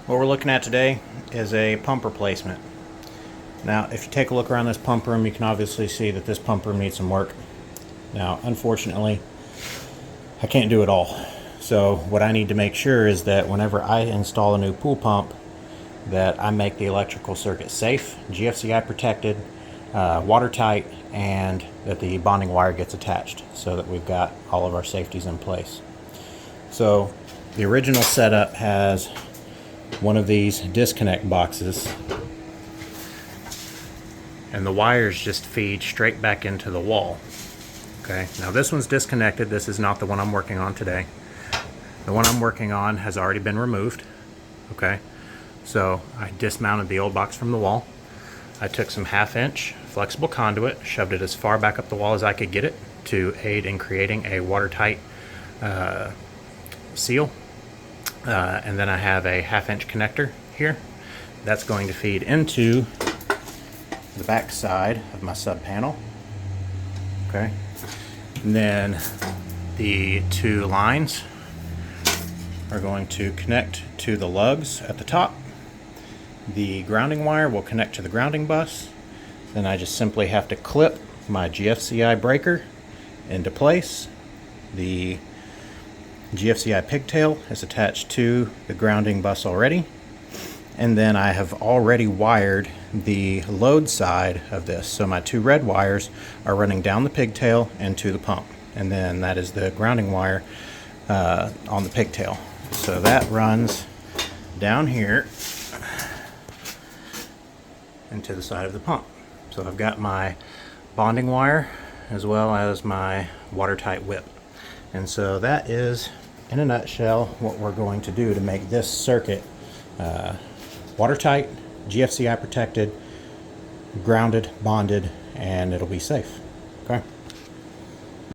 What we're looking at today is a pump replacement. Now, if you take a look around this pump room, you can obviously see that this pump room needs some work. Now, unfortunately, I can't do it all. So what I need to make sure is that whenever I install a new pool pump, that I make the electrical circuit safe, GFCI protected, watertight, and that the bonding wire gets attached so that we've got all of our safeties in place. So the original setup has one of these disconnect boxes, and the wires just feed straight back into the wall. Okay, now this one's disconnected. This is not the one I'm working on today. The one I'm working on has already been removed. Okay, so I dismounted the old box from the wall. I took some 1/2-inch flexible conduit, shoved it as far back up the wall as I could get it to aid in creating a watertight seal. And then I have a 1/2-inch connector here that's going to feed into the back side of my sub panel. Okay, and then the two lines are going to connect to the lugs at the top. The grounding wire will connect to the grounding bus. Then I just simply have to clip my GFCI breaker into place. The GFCI pigtail is attached to the grounding bus already, and then I have already wired the load side of this. So my two red wires are running down the pigtail and to the pump, and then that is the grounding wire on the pigtail. So that runs down here into the side of the pump. So I've got my bonding wire as well as my watertight whip. And so that is, in a nutshell, what we're going to do to make this circuit watertight, GFCI protected, grounded, bonded, and it'll be safe. Okay.